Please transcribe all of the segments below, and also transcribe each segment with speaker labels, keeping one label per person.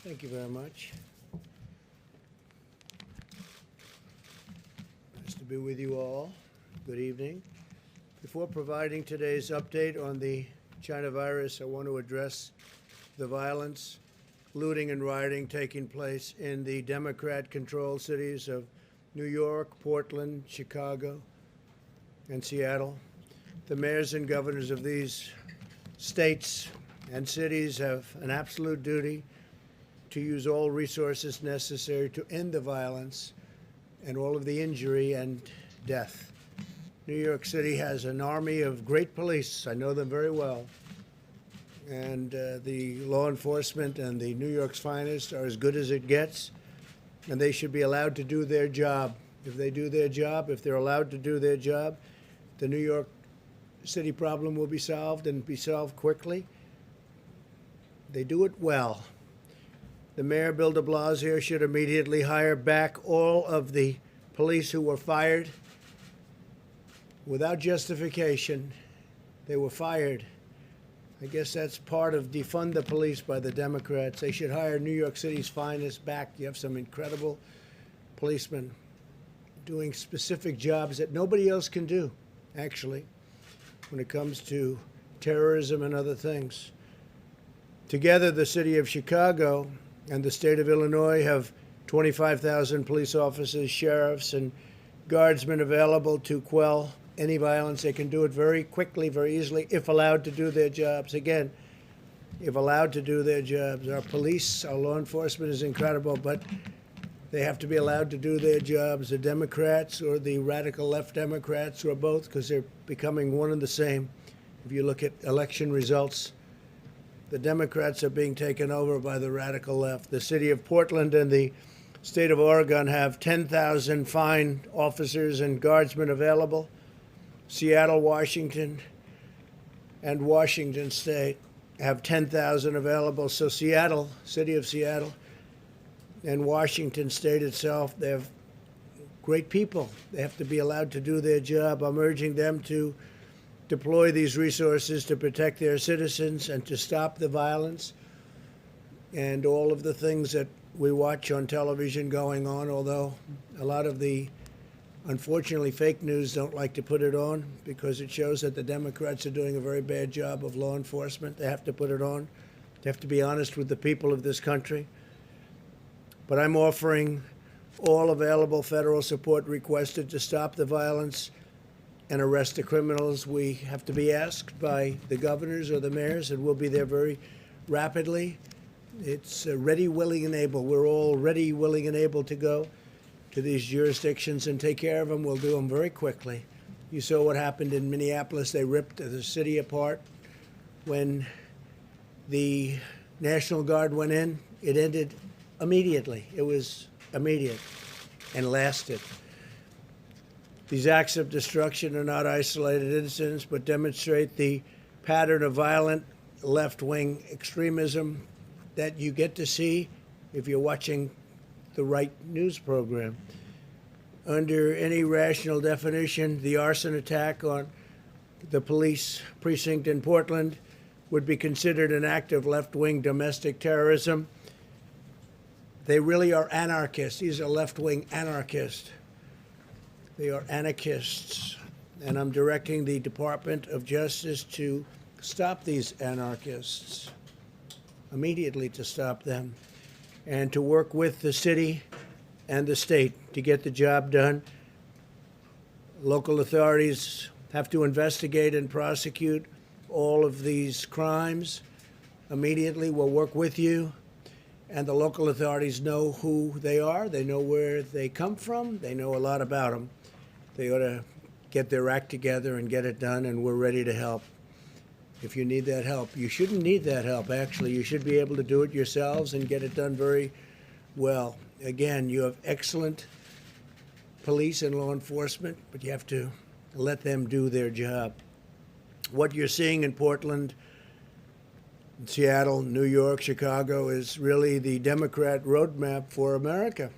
Speaker 1: Thank you very much. Nice to be with you all. Good evening. Before providing today's update on the China virus, I want to address the violence, looting, and rioting taking place in the Democrat-controlled cities of New York, Portland, Chicago, and Seattle. The mayors and governors of these states and cities have an absolute duty to use all resources necessary to end the violence and all of the injury and death. New York City has an army of great police. I know them very well. And the law enforcement and the New York's finest are as good as it gets, and they should be allowed to do their job. If they do their job, if they're allowed to do their job, the New York City problem will be solved and be solved quickly. They do it well. The mayor, Bill de Blasio, should immediately hire back all of the police who were fired without justification. They were fired. I guess that's part of defund the police by the Democrats. They should hire New York City's finest back. You have some incredible policemen doing specific jobs that nobody else can do, actually, when it comes to terrorism and other things. Together, the city of Chicago and the state of Illinois have 25,000 police officers, sheriffs, and guardsmen available to quell any violence. They can do it very quickly, very easily, if allowed to do their jobs. Again, if allowed to do their jobs. Our police, our law enforcement is incredible, but they have to be allowed to do their jobs. The Democrats or the radical left Democrats, or both, because they're becoming one and the same. If you look at election results, the Democrats are being taken over by the radical left. The city of Portland and the state of Oregon have 10,000 fine officers and guardsmen available. Seattle, Washington, and Washington State have 10,000 available. So Seattle, city of Seattle, and Washington State itself, they have great people. They have to be allowed to do their job. I'm urging them to deploy these resources to protect their citizens and to stop the violence and all of the things that we watch on television going on, although a lot of the, unfortunately, fake news don't like to put it on because it shows that the Democrats are doing a very bad job of law enforcement. They have to put it on. They have to be honest with the people of this country. But I'm offering all available federal support requested to stop the violence and arrest the criminals. We have to be asked by the governors or the mayors, and we'll be there very rapidly. It's ready, willing, and able. We're all ready, willing, and able to go to these jurisdictions and take care of them. We'll do them very quickly. You saw what happened in Minneapolis. They ripped the city apart. When the National Guard went in, it ended immediately. It was immediate and lasted. These acts of destruction are not isolated incidents, but demonstrate the pattern of violent left-wing extremism that you get to see if you're watching the right news program. Under any rational definition, the arson attack on the police precinct in Portland would be considered an act of left-wing domestic terrorism. They really are anarchists. These are left-wing anarchists. They are anarchists, and I'm directing the Department of Justice to stop these anarchists, immediately to stop them, and to work with the city and the state to get the job done. Local authorities have to investigate and prosecute all of these crimes immediately. We'll work with you. And the local authorities know who they are. They know where they come from. They know a lot about them. They ought to get their act together and get it done, and we're ready to help. If you need that help, you shouldn't need that help, actually. You should be able to do it yourselves and get it done very well. Again, you have excellent police and law enforcement, but you have to let them do their job. What you're seeing in Portland, Seattle, New York, Chicago is really the Democrat roadmap for America.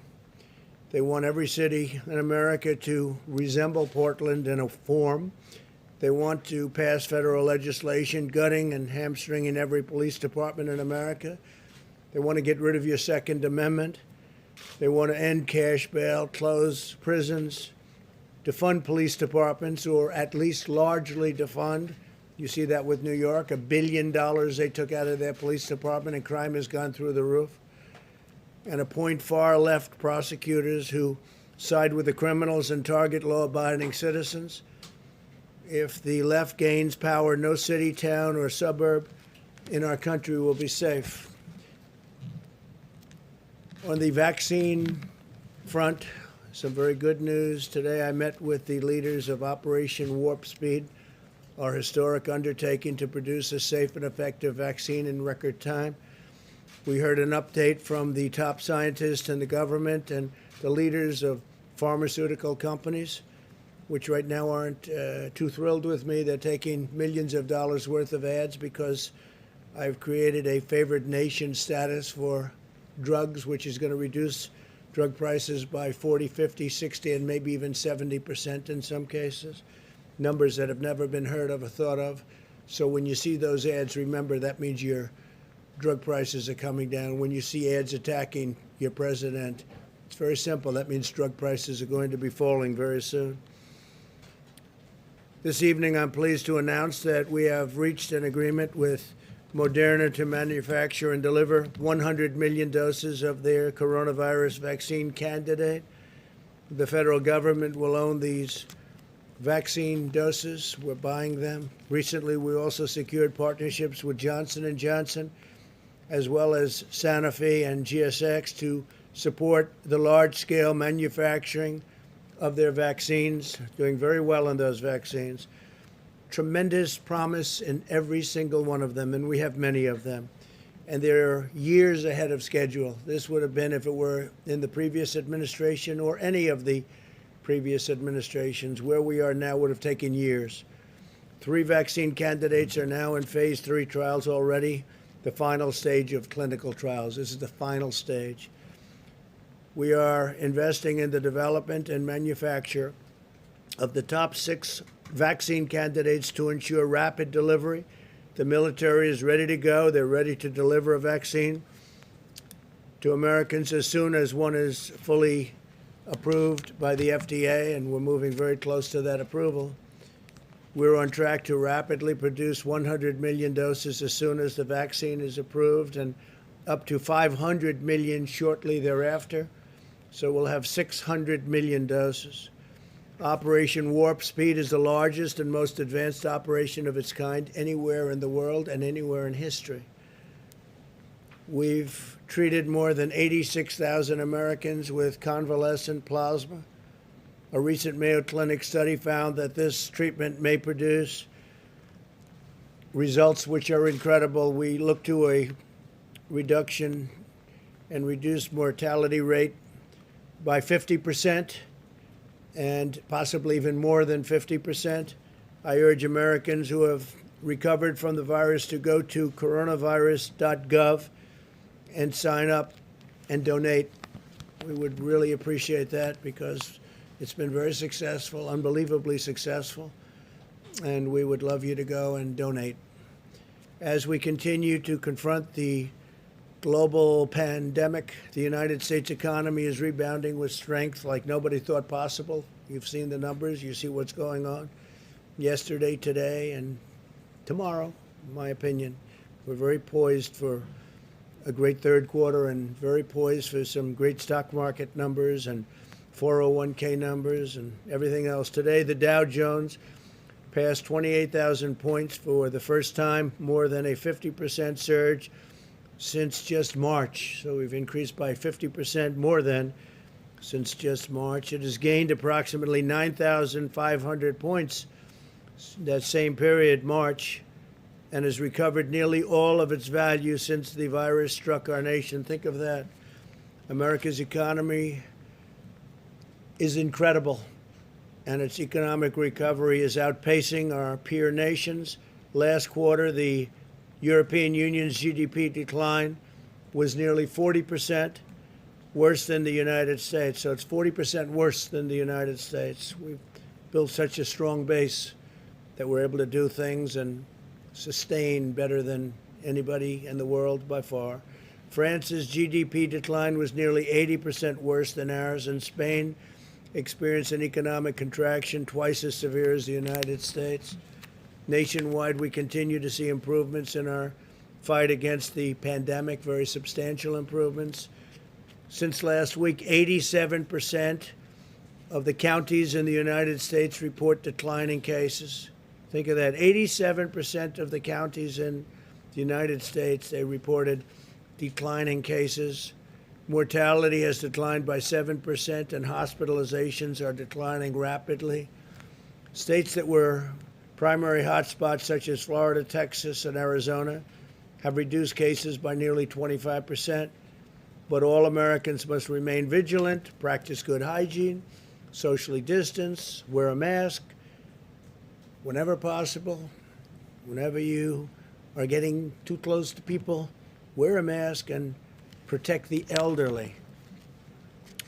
Speaker 1: They want every city in America to resemble Portland in a form. They want to pass federal legislation gutting and hamstringing every police department in America. They want to get rid of your Second Amendment. They want to end cash bail, close prisons, defund police departments, or at least largely defund. You see that with New York, $1 billion they took out of their police department, and crime has gone through the roof. And appoint far-left prosecutors who side with the criminals and target law-abiding citizens. If the left gains power, no city, town, or suburb in our country will be safe. On the vaccine front, some very good news. Today I met with the leaders of Operation Warp Speed, our historic undertaking to produce a safe and effective vaccine in record time. We heard an update from the top scientists in the government and the leaders of pharmaceutical companies, which right now aren't too thrilled with me. They're taking millions of dollars worth of ads because I've created a favored nation status for drugs, which is going to reduce drug prices by 40, 50, 60, and maybe even 70% in some cases, numbers that have never been heard of or thought of. So when you see those ads, remember that means your drug prices are coming down. When you see ads attacking your president, it's very simple. That means drug prices are going to be falling very soon. This evening, I'm pleased to announce that we have reached an agreement with Moderna to manufacture and deliver 100 million doses of their coronavirus vaccine candidate. The federal government will own these vaccine doses. We're buying them. Recently, we also secured partnerships with Johnson & Johnson, as well as Sanofi and GSX, to support the large-scale manufacturing of their vaccines, doing very well in those vaccines. Tremendous promise in every single one of them, and we have many of them. And they're years ahead of schedule. This would have been if it were in the previous administration or any of the previous administrations. Where we are now would have taken years. 3 vaccine candidates are now in phase 3 trials already, the final stage of clinical trials. This is the final stage. We are investing in the development and manufacture of the top 6 vaccine candidates to ensure rapid delivery. The military is ready to go. They're ready to deliver a vaccine to Americans as soon as one is fully approved by the FDA, and we're moving very close to that approval. We're on track to rapidly produce 100 million doses as soon as the vaccine is approved, and up to 500 million shortly thereafter. So we'll have 600 million doses. Operation Warp Speed is the largest and most advanced operation of its kind anywhere in the world and anywhere in history. We've treated more than 86,000 Americans with convalescent plasma. A recent Mayo Clinic study found that this treatment may produce results which are incredible. We look to a reduction and reduced mortality rate by 50%. And possibly even more than 50%. I urge Americans who have recovered from the virus to go to coronavirus.gov and sign up and donate. We would really appreciate that because it's been very successful, unbelievably successful, and we would love you to go and donate. As we continue to confront the global pandemic, the United States economy is rebounding with strength like nobody thought possible. You've seen the numbers. You see what's going on yesterday, today, and tomorrow, in my opinion. We're very poised for a great third quarter and very poised for some great stock market numbers and 401k numbers and everything else. Today, the Dow Jones passed 28,000 points for the first time, more than a 50% surge since just March. So we've increased by 50% more than since just March. It has gained approximately 9,500 points that same period, March, and has recovered nearly all of its value since the virus struck our nation. Think of that. America's economy is incredible, and its economic recovery is outpacing our peer nations. Last quarter, the European Union's GDP decline was nearly 40%, worse than the United States. So it's 40% worse than the United States. We've built such a strong base that we're able to do things and sustain better than anybody in the world by far. France's GDP decline was nearly 80% worse than ours, and Spain experienced an economic contraction twice as severe as the United States. Nationwide, we continue to see improvements in our fight against the pandemic, very substantial improvements. Since last week, 87% of the counties in the United States report declining cases. Think of that, 87% of the counties in the United States, they reported declining cases. Mortality has declined by 7%, and hospitalizations are declining rapidly. States that were primary hotspots, such as Florida, Texas, and Arizona, have reduced cases by nearly 25%. But all Americans must remain vigilant, practice good hygiene, socially distance, wear a mask whenever possible. Whenever you are getting too close to people, wear a mask and protect the elderly.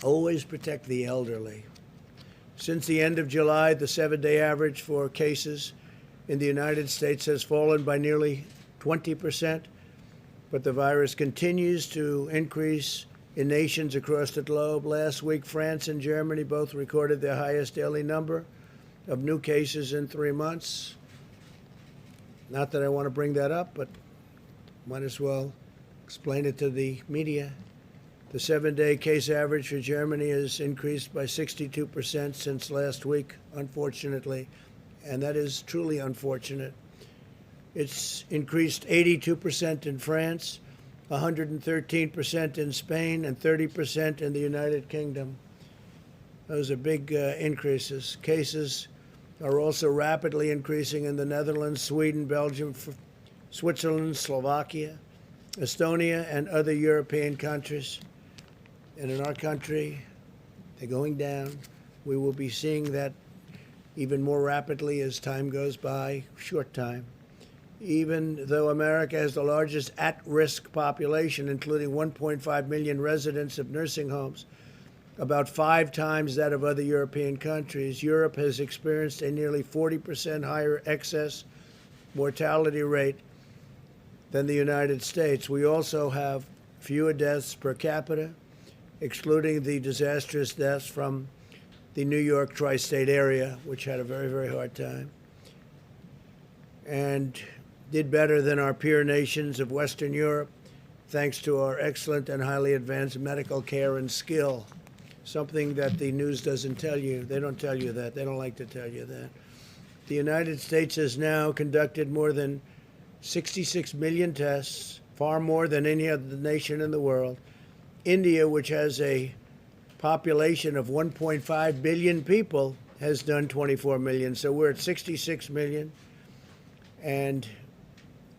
Speaker 1: Always protect the elderly. Since the end of July, the 7-day average for cases in the United States has fallen by nearly 20%, but the virus continues to increase in nations across the globe. Last week, France and Germany both recorded their highest daily number of new cases in 3 months. Not that I want to bring that up, but might as well explain it to the media. The 7-day case average for Germany has increased by 62% since last week, unfortunately, and that is truly unfortunate. It's increased 82% in France, 113% in Spain, and 30% in the United Kingdom. Those are big increases. Cases are also rapidly increasing in the Netherlands, Sweden, Belgium, Switzerland, Slovakia, Estonia, and other European countries. And in our country, they're going down. We will be seeing that even more rapidly as time goes by, short time. Even though America has the largest at-risk population, including 1.5 million residents of nursing homes, about 5 times that of other European countries, Europe has experienced a nearly 40% higher excess mortality rate than the United States. We also have fewer deaths per capita, excluding the disastrous deaths from the New York tri-state area, which had a very, very hard time, and did better than our peer nations of Western Europe, thanks to our excellent and highly advanced medical care and skill, something that the news doesn't tell you. They don't tell you that. They don't like to tell you that. The United States has now conducted more than 66 million tests, far more than any other nation in the world. India, which has a population of 1.5 billion people, has done 24 million. So we're at 66 million. And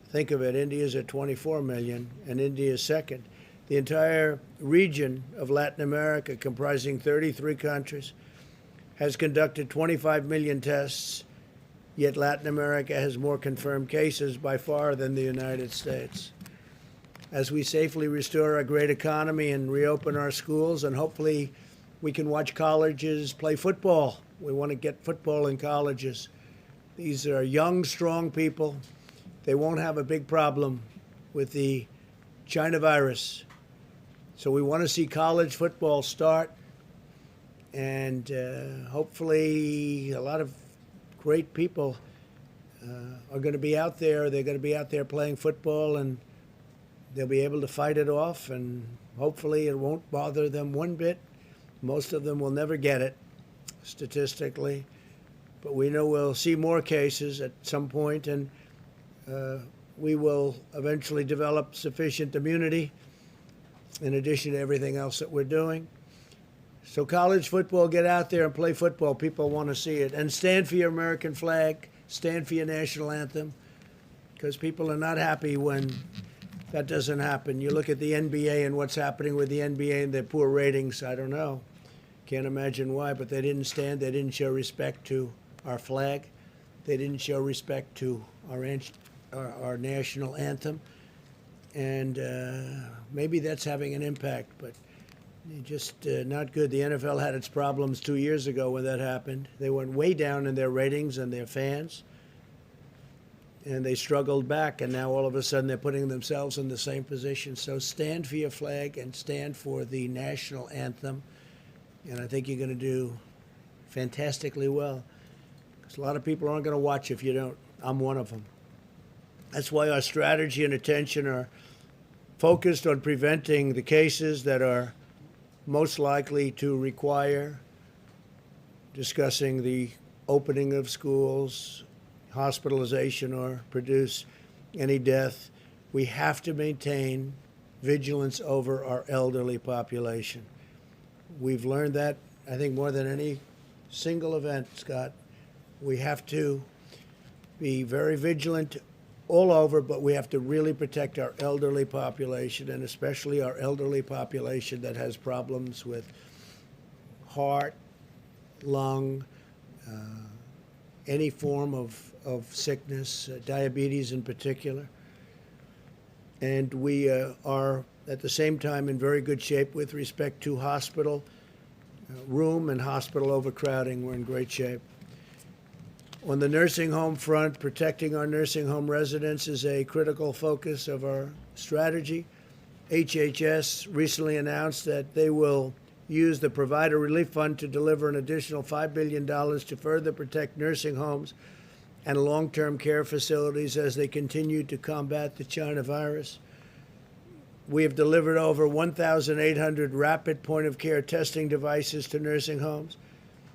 Speaker 1: think of it, India's at 24 million, and India is second. The entire region of Latin America, comprising 33 countries, has conducted 25 million tests, yet Latin America has more confirmed cases by far than the United States. As we safely restore our great economy and reopen our schools, and hopefully we can watch colleges play football. We want to get football in colleges. These are young, strong people. They won't have a big problem with the China virus. So we want to see college football start, and hopefully a lot of great people are going to be out there. They're going to be out there playing football, and they'll be able to fight it off, and hopefully it won't bother them one bit. Most of them will never get it, statistically. But we know we'll see more cases at some point, and we will eventually develop sufficient immunity in addition to everything else that we're doing. So college football, get out there and play football. People want to see it. And stand for your American flag, stand for your national anthem, because people are not happy when that doesn't happen. You look at the NBA and what's happening with the NBA and their poor ratings. I don't know. Can't imagine why, but they didn't stand. They didn't show respect to our flag. They didn't show respect to our national anthem. And maybe that's having an impact, but just not good. The NFL had its problems 2 years ago when that happened. They went way down in their ratings and their fans. and they struggled back, and now all of a sudden they're putting themselves in the same position. So stand for your flag and stand for the national anthem, and I think you're going to do fantastically well. Because a lot of people aren't going to watch if you don't. I'm one of them. That's why our strategy and attention are focused on preventing the cases that are most likely to require discussing the opening of schools, hospitalization, or produce any death. We have to maintain vigilance over our elderly population. We've learned that, I think, more than any single event, Scott. We have to be very vigilant all over, but we have to really protect our elderly population, and especially our elderly population that has problems with heart, lung, any form of sickness, diabetes in particular. And we are, at the same time, in very good shape with respect to hospital room and hospital overcrowding. We're in great shape. On the nursing home front, protecting our nursing home residents is a critical focus of our strategy. HHS recently announced that they will use the Provider Relief Fund to deliver an additional $5 billion to further protect nursing homes and long-term care facilities as they continue to combat the China virus. We have delivered over 1,800 rapid point-of-care testing devices to nursing homes,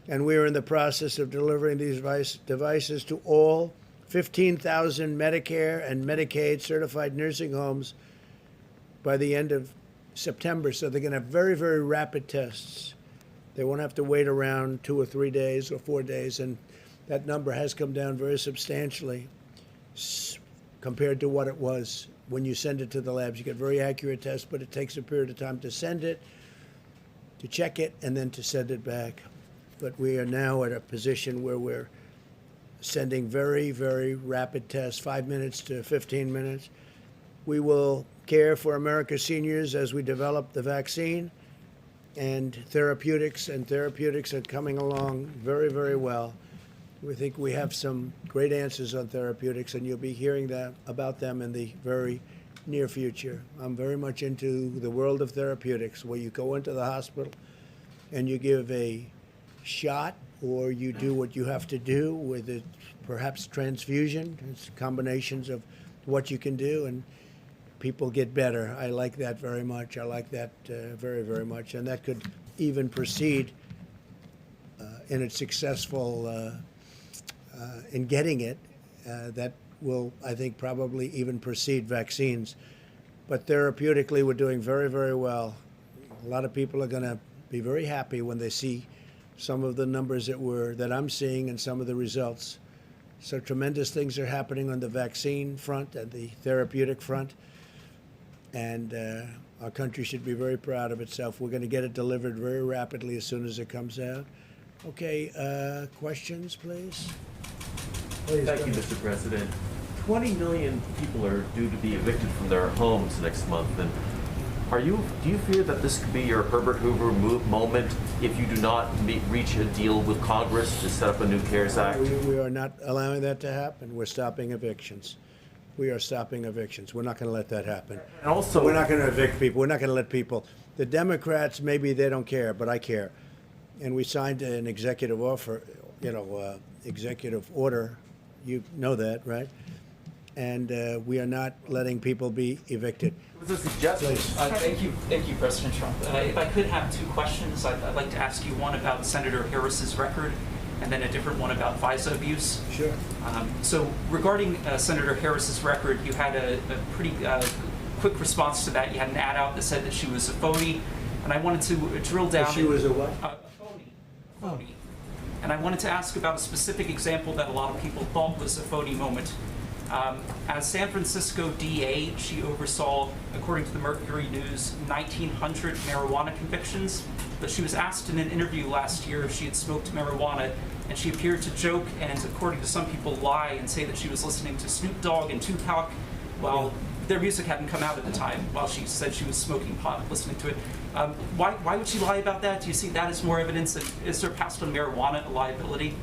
Speaker 1: and we are in the process of delivering these devices to all 15,000 Medicare and Medicaid certified nursing homes by the end of September. So they're going to have very, very rapid tests. They won't have to wait around 2 or 3 days or 4 days, and that number has come down very substantially compared to what it was when you send it to the labs. You get very accurate tests, but it takes a period of time to send it, to check it, and then to send it back. But we are now at a position where we're sending very, very rapid tests, 5 minutes to 15 minutes. We will care for America's seniors as we develop the vaccine and therapeutics are coming along very, very well. We think we have some great answers on therapeutics, and you'll be hearing about them in the very near future. I'm very much into the world of therapeutics, where you go into the hospital and you give a shot, or you do what you have to do with it, perhaps transfusion. It's combinations of what you can do, and people get better. I like that very much. I like that very, very much. And that could even proceed in its successful in getting it. That will, I think, probably even precede vaccines. But therapeutically, we're doing very, very well. A lot of people are going to be very happy when they see some of the numbers that I'm seeing and some of the results. So tremendous things are happening on the vaccine front and the therapeutic front. And our country should be very proud of itself. We're going to get it delivered very rapidly as soon as it comes out. Okay, questions, please?
Speaker 2: Thank you, Mr. President. 20 million people are due to be evicted from their homes next month. And do you fear that this could be your Herbert Hoover moment if you do not reach a deal with Congress to set up a new CARES Act?
Speaker 1: We are not allowing that to happen. We're stopping evictions. We are stopping evictions. We're not going to let that happen.
Speaker 2: And also,
Speaker 1: we're not going to evict people. We're not going to let people. The Democrats, maybe they don't care, but I care. And we signed an executive executive order. You know that, right? And we are not letting people be evicted.
Speaker 2: What's a suggestion?
Speaker 3: Thank you, President Trump. If I could have two questions, I'd like to ask you one about Senator Harris's record, and then a different one about FISA abuse.
Speaker 1: Sure.
Speaker 3: So regarding Senator Harris's record, you had a pretty quick response to that. You had an ad out that said that she was a phony, and I wanted to drill down.
Speaker 1: She was a what?
Speaker 3: A phony. Phony. And I wanted to ask about a specific example that a lot of people thought was a phony moment. As San Francisco DA, she oversaw, according to the Mercury News, 1,900 marijuana convictions. But she was asked in an interview last year if she had smoked marijuana, and she appeared to joke and, according to some people, lie and say that she was listening to Snoop Dogg and Tupac while their music hadn't come out at the time, while she said she was smoking pot, listening to it. Why would she lie about that? Do you see that as more evidence that is surpassed on marijuana a liability?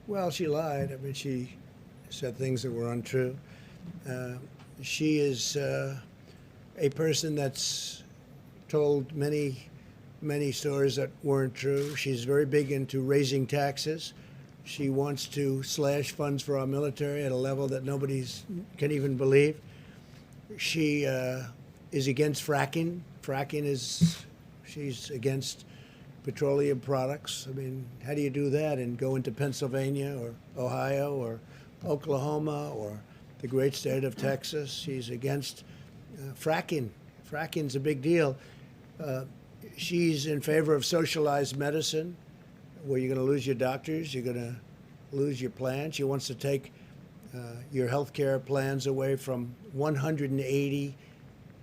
Speaker 1: Well, she lied. I mean, she said things that were untrue. She is a person that's told many stories that weren't true. She's very big into raising taxes. She wants to slash funds for our military at a level that nobody can even believe. She is against fracking. She's against petroleum products. I mean, how do you do that and go into Pennsylvania or Ohio or Oklahoma or the great state of Texas? She's against fracking. Fracking's a big deal. She's in favor of socialized medicine, where you're going to lose your doctors, you're going to lose your plans. She wants to take your health care plans away from 180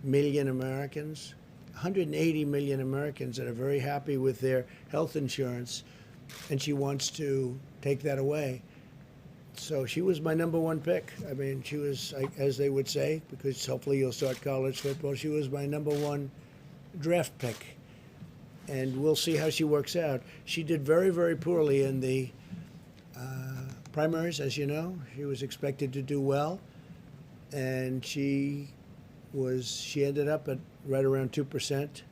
Speaker 1: million Americans. 180 million Americans that are very happy with their health insurance, and she wants to take that away. So she was my number one pick. I mean, she was, as they would say, because hopefully you'll start college football, she was my number one draft pick. And we'll see how she works out. She did very, very poorly in the primaries, as you know. She was expected to do well, and she ended up at right around 2%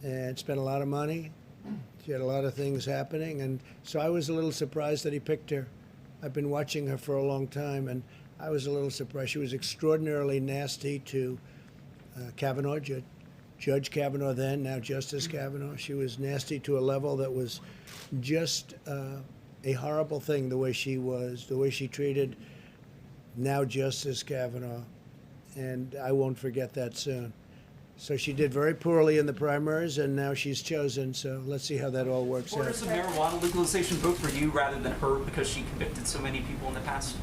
Speaker 1: and spent a lot of money. She had a lot of things happening, and so I was a little surprised that he picked her. I've been watching her for a long time, and I was a little surprised. She was extraordinarily nasty to Kavanaugh, Judge Kavanaugh then, now Justice Kavanaugh. She was nasty to a level that was just a horrible thing, the way she treated now Justice Kavanaugh. And I won't forget that soon. So she did very poorly in the primaries, and now she's chosen. So let's see how that all works out.
Speaker 3: Does the marijuana legalization vote for you rather than her because she convicted so many people in the past?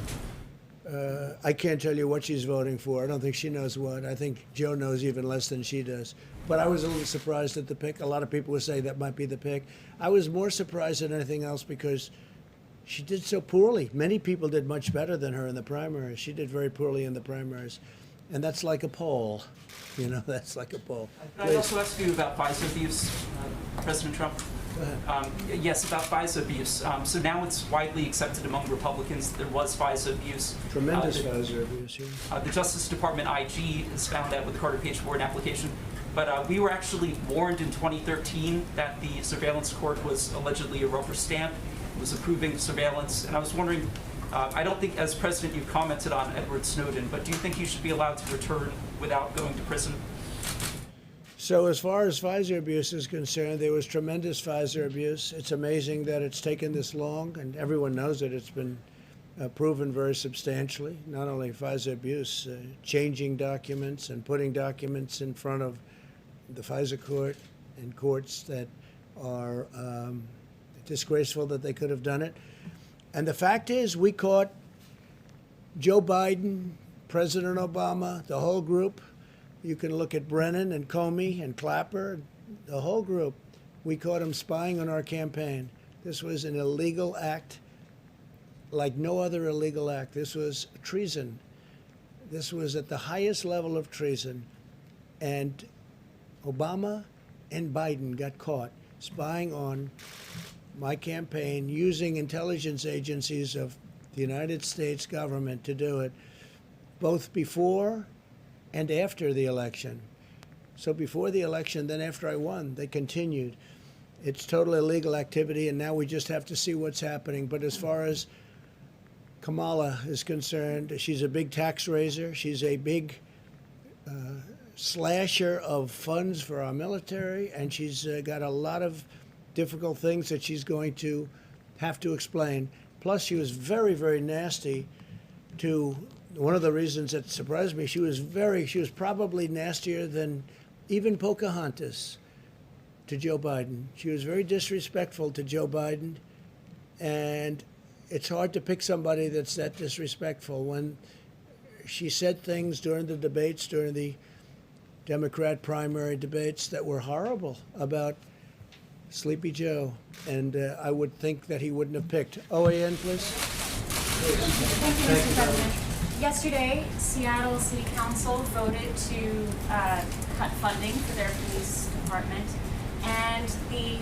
Speaker 1: I can't tell you what she's voting for. I don't think she knows what. I think Joe knows even less than she does. But I was a little surprised at the pick. A lot of people would say that might be the pick. I was more surprised than anything else because she did so poorly. Many people did much better than her in the primaries. She did very poorly in the primaries. And that's like a poll. You know, that's like a poll.
Speaker 3: I'd also ask you about FISA abuse, President Trump. Yes, about FISA abuse. So now it's widely accepted among Republicans that there was FISA abuse.
Speaker 1: Tremendous FISA abuse, yeah.
Speaker 3: The Justice Department IG has found that with the Carter Page warrant application. But we were actually warned in 2013 that the surveillance court was allegedly a rubber stamp, was approving surveillance. And I was wondering, I don't think as president you've commented on Edward Snowden, but do you think he should be allowed to return without going to prison?
Speaker 1: So as far as FISA abuse is concerned, there was tremendous FISA abuse. It's amazing that it's taken this long, and everyone knows that it's been proven very substantially. Not only FISA abuse, changing documents and putting documents in front of the FISA court and courts that are disgraceful that they could have done it. And the fact is, we caught Joe Biden, President Obama, the whole group. You can look at Brennan and Comey and Clapper, the whole group. We caught them spying on our campaign. This was an illegal act like no other illegal act. This was treason. This was at the highest level of treason. And Obama and Biden got caught spying on my campaign using intelligence agencies of the United States government to do it, both before and after the election. So before the election, then after I won, they continued. It's total illegal activity, and now we just have to see what's happening. But as far as Kamala is concerned, she's a big tax raiser. She's a big slasher of funds for our military, and she's got a lot of difficult things that she's going to have to explain. Plus, she was very, very nasty to one of the reasons that surprised me. She was probably nastier than even Pocahontas to Joe Biden. She was very disrespectful to Joe Biden, and it's hard to pick somebody that's that disrespectful. When she said things during the debates, during the Democrat primary debates, that were horrible about Sleepy Joe, and I would think that he wouldn't have picked. OAN, please.
Speaker 4: Thank you, Mr. President. Yesterday, Seattle City Council voted to cut funding for their police department, and the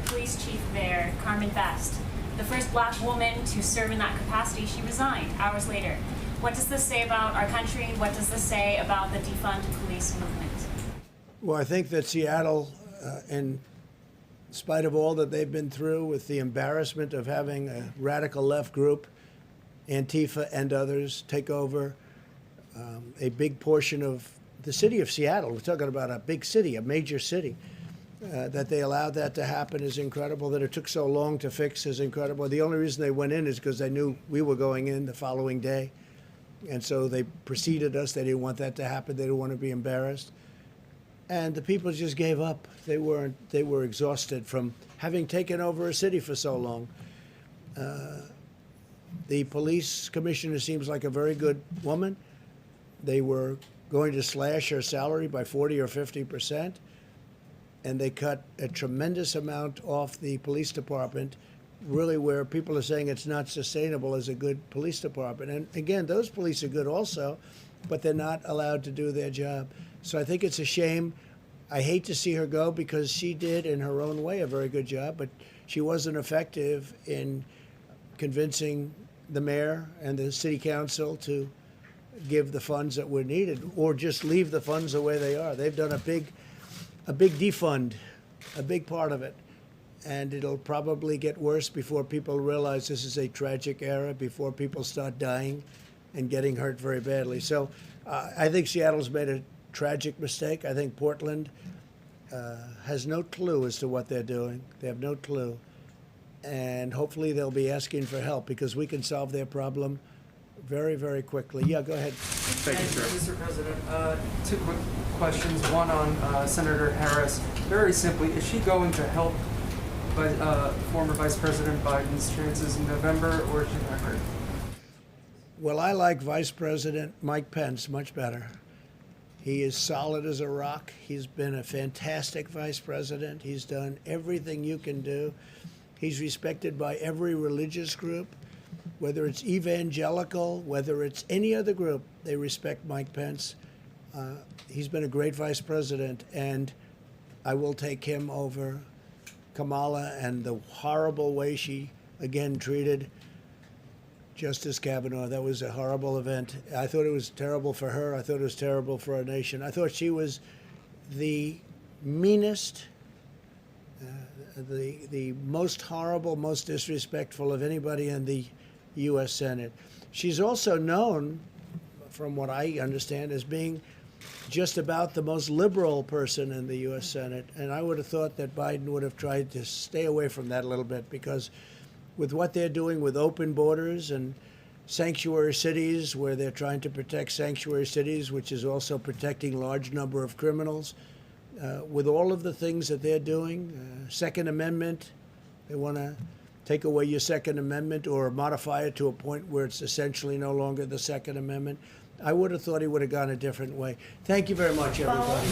Speaker 4: police chief there, Carmen Best, The first black woman to serve in that capacity, she resigned hours later. What does this say about our country? What does this say about the defund police movement?
Speaker 1: Well, I think that Seattle, in spite of all that they've been through with the embarrassment of having a radical left group, Antifa and others, take over a big portion of the city of Seattle. We're talking about a big city, a major city. That they allowed that to happen is incredible. That it took so long to fix is incredible. The only reason they went in is because they knew we were going in the following day. And so they preceded us. They didn't want that to happen. They didn't want to be embarrassed. And the people just gave up. They were exhausted from having taken over a city for so long. The police commissioner seems like a very good woman. They were going to slash her salary by 40 or 50%. And they cut a tremendous amount off the police department, really where people are saying it's not sustainable as a good police department. And again, those police are good also, but they're not allowed to do their job. So I think it's a shame. I hate to see her go because she did, in her own way, a very good job, but she wasn't effective in convincing the mayor and the city council to give the funds that were needed, or just leave the funds the way they are. They've done a big defund, a big part of it. And it'll probably get worse before people realize this is a tragic era, before people start dying and getting hurt very badly. So I think Seattle's made a tragic mistake. I think Portland has no clue as to what they're doing. They have no clue. And hopefully they'll be asking for help because we can solve their problem very, very quickly. Yeah, go ahead.
Speaker 5: Thank you, sir. Mr. President, two quick questions. One on Senator Harris. Very simply, is she going to help former Vice President Biden's chances in November, or is she not hurt?
Speaker 1: Well, I like Vice President Mike Pence much better. He is solid as a rock. He's been a fantastic vice president. He's done everything you can do. He's respected by every religious group. Whether it's evangelical, whether it's any other group, they respect Mike Pence. He's been a great vice president, and I will take him over Kamala and the horrible way she, again, treated Justice Kavanaugh. That was a horrible event. I thought it was terrible for her. I thought it was terrible for our nation. I thought she was the meanest, the most horrible, most disrespectful of anybody in the U.S. Senate. She's also known, from what I understand, as being just about the most liberal person in the U.S. Senate. And I would have thought that Biden would have tried to stay away from that a little bit, because with what they're doing with open borders and sanctuary cities, where they're trying to protect sanctuary cities, which is also protecting large number of criminals, with all of the things that they're doing, Second Amendment, they want to take away your Second Amendment or modify it to a point where it's essentially no longer the Second Amendment. I would have thought he would have gone a different way. Thank you very much, everybody.